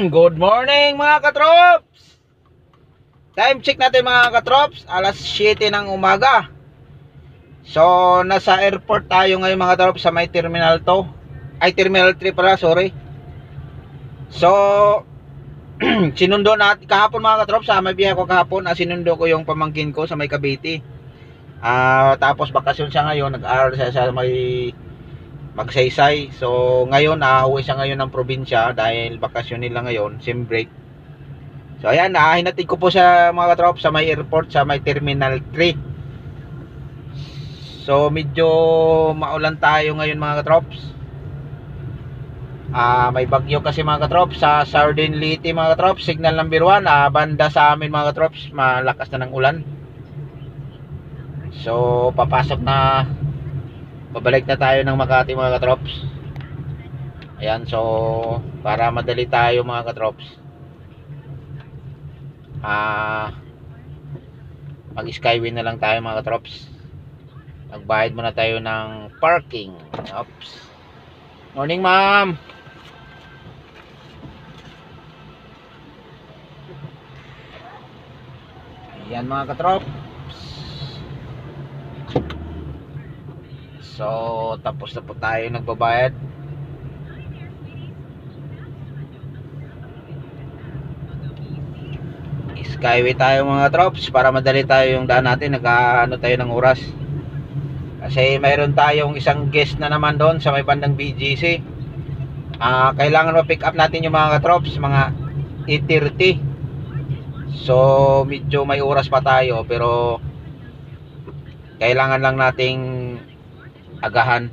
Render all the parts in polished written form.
Good morning mga katrops. Time check natin mga katrops, alas 7 ng umaga. So nasa airport tayo ngayon mga katrops sa may terminal 2. Ay terminal 3 pala, sorry. So sinundo natin kahapon mga katrops, sa may biyahe ko kahapon, sinundo ko yung pamangkin ko sa may Cavite. Tapos bakasyon siya ngayon, nag-aaral siya sa may Magsaysay. So ngayon uuwi siya ngayon ng probinsya dahil bakasyon nila ngayon, sim break. So ayan, hinatid ko po sa mga katrops sa may airport, sa may terminal 3. So medyo maulan tayo ngayon mga katrops. May bagyo kasi mga katrops sa Sardin Liti mga katrops, signal number 1. Banda sa amin mga katrops, malakas na ng ulan. So pabalik na tayo ng Makati mga katrops. Ayan, so para madali tayo mga katrops, mag skyway na lang tayo mga katrops. Magbayad muna tayo ng parking. Oops. Morning ma'am. Ayan mga katrops. So tapos na po tayo nagbabayad. Skyway tayo mga katrops para madali tayo yung daan natin. Nag-ano tayo ng oras kasi mayroon tayong isang guest na naman doon sa may bandang BGC. Kailangan ma-pick up natin yung mga katrops mga 8:30. So medyo may oras pa tayo, pero kailangan lang nating agahan.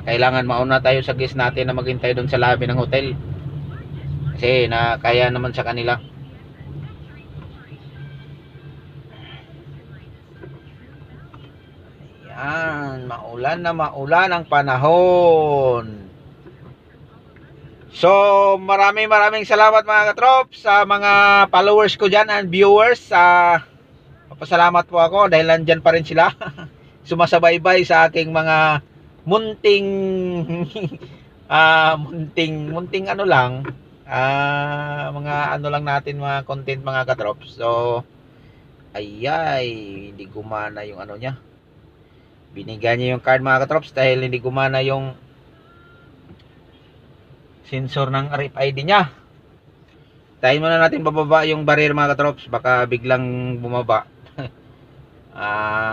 Kailangan mauna tayo sa guest natin na maghintay doon sa lobby ng hotel kasi na kaya naman sa kanila. Ayan, maulan na maulan ang panahon. So maraming salamat mga katrops sa mga followers ko dyan and viewers. Papasalamat po ako dahil nandyan pa rin sila sumasabaybay sa aking mga munting munting ano lang, mga ano lang natin, mga content mga katrops. So ayay, hindi gumana yung ano niya. Binigyan niya yung card mga katrops dahil hindi gumana yung sensor ng RFID niya. Tayo muna natin bababa yung barrier mga katrops, baka biglang bumaba.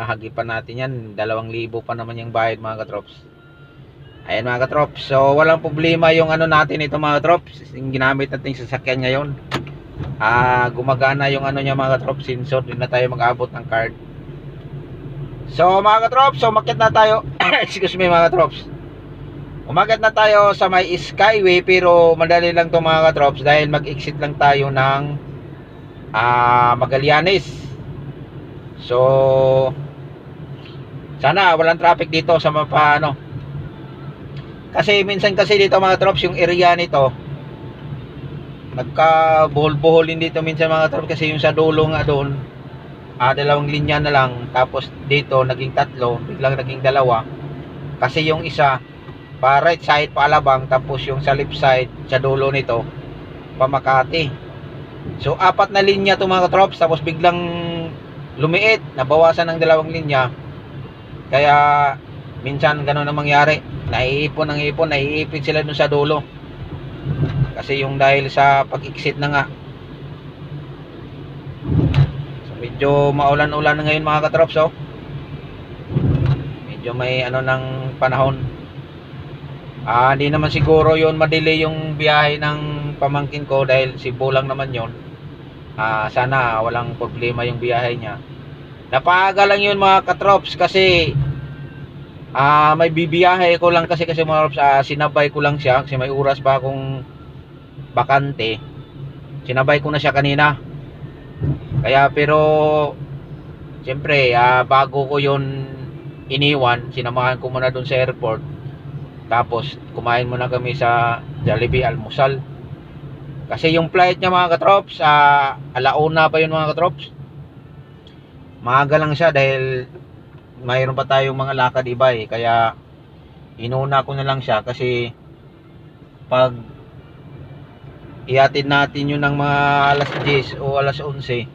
Hagipan natin yan, 2,000 pa naman yung bayad mga katrops. Ayan mga katrops, so walang problema yung ano natin ito mga katrops, yung ginamit natin sa sasakyan ngayon. Gumagana yung ano niya mga katrops, sensor, din na tayo mag-abot ng card. So mga katrops, so umakyat na tayo excuse me mga katrops, umakyat na tayo sa may skyway, pero madali lang to mga katrops dahil mag-exit lang tayo ng Magallanes. So sana walang traffic dito sa mapano, kasi minsan kasi dito mga katrops yung area nito nagka-buhol-buhol dito minsan mga katrops, kasi yung sa dulo nga doon 2 linya na lang, tapos dito naging 3, biglang naging 2 kasi yung isa pa right side pa Alabang, tapos yung sa left side sa dulo nito pa Makati. So 4 na linya to mga katrops, tapos biglang lumiit, nabawasan ng 2 linya. Kaya minsan gano'n ang mangyari, naiipit sila dun sa dulo kasi yung dahil sa pag-exit na nga. Medyo maulan-ulan ngayon mga katrops, medyo may ano ng panahon. Hindi naman siguro yon madelay yung biyahe ng pamangkin ko dahil Cebu lang naman yon. Sana walang problema yung biyahe niya. Napaaga lang yun mga katrops kasi may bibiyahe ko lang kasi mga katrops, sinabay ko lang siya kasi may oras pa akong bakante. Sinabay ko na siya kanina. Kaya pero siyempre bago ko yun iniwan, sinamahan ko muna dun sa airport, tapos kumain muna kami sa Jollibee almusal kasi yung flight niya mga katrops, alauna pa yun mga katrops. Maaga lang siya dahil mayroon pa tayong mga lakad iba kaya inuna ko na lang siya kasi pag ihatid natin yun ng mga alas 10 o alas 11,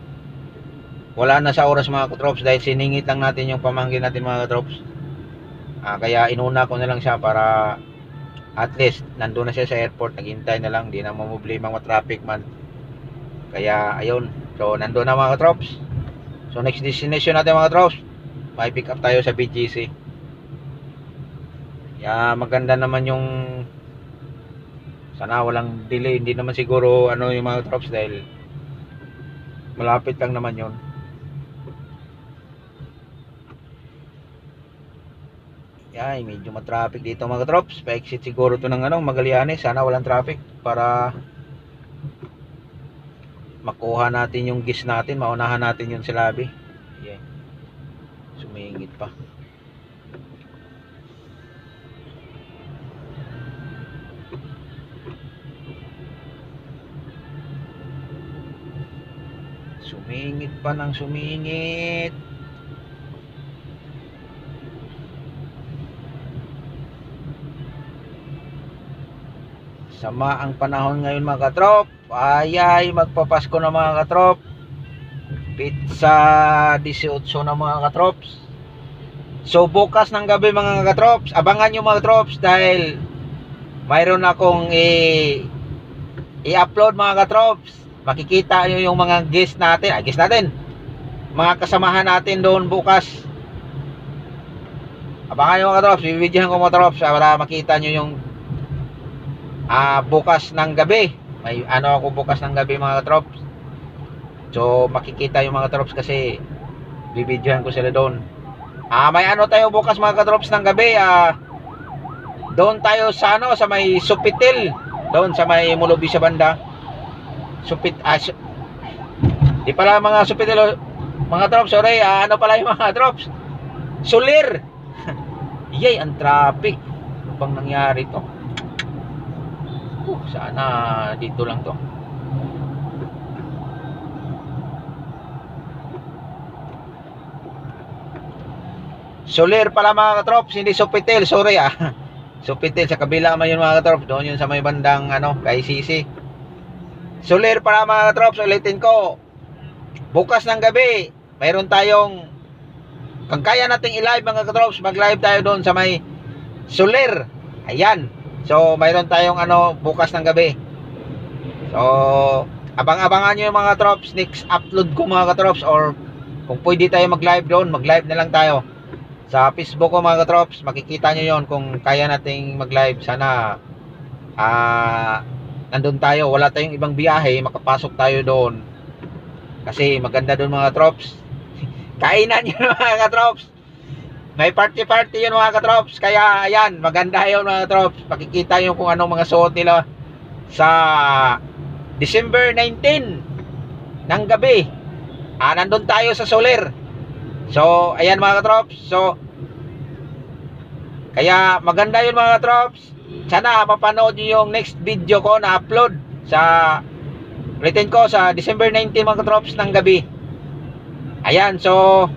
wala na sa oras mga katrops, dahil siningit lang natin yung pamangkin natin mga katrops. Kaya inuna ko na lang siya para at least nandun na siya sa airport, naghintay na lang, di na mamumblame mga traffic man. Kaya ayun, so nandun na mga katrops. So next destination natin mga katrops, may pick up tayo sa BGC. Kaya maganda naman yung, sana walang delay, hindi naman siguro ano yung mga katrops, dahil malapit lang naman yun. Ay, medyo matraffic dito mga katrops. Pa-exit siguro to ng Magallanes. Sana walang traffic para makuha natin yung gis natin, maunahan natin yung silabi. Yeah. Sumingit pa. Sumingit pa ng sumingit. Sama ang panahon ngayon mga katrop. Ay magpapasko na mga katrop. Pizza 18 na mga katrops. So bukas ng gabi mga katrops, abangan nyo mga katrops, dahil mayroon akong i-upload mga katrops. Makikita nyo yung mga guest natin, mga kasamahan natin doon bukas. Abangan nyo mga katrops, bibidyohan ko mga katrops para makita nyo yung bukas ng gabi. May ako bukas ng gabi mga katrops. So makikita yung mga katrops kasi bibidyohan ko sila doon. May tayo bukas mga katrops ng gabi. Doon tayo sa sa may Sofitel, doon sa may Mulubi sa banda. Di pala mga Sofitel mga katrops, sorry. Pala yung mga katrops, Soler. Yay, ang traffic. Ano bang nangyari to? Sana dito lang to. Soler pala mga katrops, hindi Sofitel, sorry Sofitel sa kabila man yun mga katrops, doon yun sa may bandang kay Sisi. Soler pala mga katrops, ulitin ko, bukas ng gabi mayroon tayong, kung kaya nating i-live mga katrops, mag-live tayo doon sa may Soler. Ayan. So mayroon tayong bukas ng gabi. So abang-abangan nyo yung mga katrops, next upload ko mga katrops, or kung pwede tayo mag-live doon, mag-live na lang tayo sa Facebook ko mga katrops. Makikita nyo yon kung kaya nating mag-live. Sana nandun tayo, wala tayong ibang biyahe, makapasok tayo doon kasi maganda doon mga katrops. Kainan yun mga katrops, may party yun mga katrops. Kaya ayan, maganda yun mga katrops. Makikita nyo kung anong mga suot nila sa December 19 ng gabi. Nandun tayo sa Soler. So ayan mga katrops. So kaya maganda yun mga katrops. Sana mapanood nyo yung next video ko na upload sa written ko sa December 19 mga katrops ng gabi. Ayan, so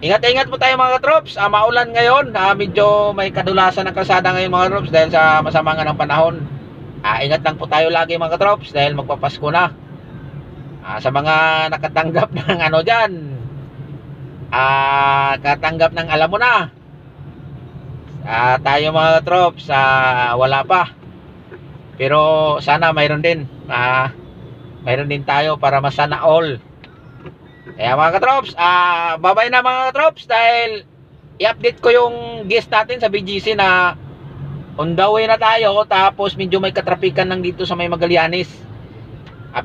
ingat-ingat po tayo mga katrops. Maulan ngayon. Medyo may kadulasan ng kalsada ngayon mga katrops dahil sa masama nga ng panahon. Ingat lang po tayo lagi mga katrops dahil magpapasko na. Sa mga nakatanggap ng dyan, katanggap ng alam mo na. Tayo mga katrops, wala pa. Pero sana mayroon din. Mayroon din tayo para masana all. Kaya mga katrops, bye-bye na mga katrops, dahil i-update ko yung guest natin sa BGC na on the way na tayo. Tapos medyo may katrapikan lang dito sa may Magallanes.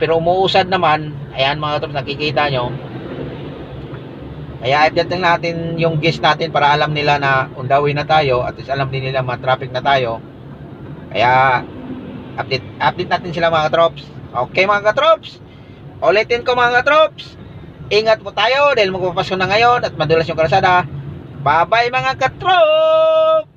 Pero umuusad naman. Ayan mga katrops, nakikita nyo. Kaya i-update lang natin yung guest natin para alam nila na on the way na tayo. At least alam din nila ma-traffic na tayo. Kaya update natin sila mga katrops. Okay mga katrops, ulitin ko mga katrops, ingat po tayo dahil magpapasko na ngayon at madulas yung kalsada. Bye bye mga katrop.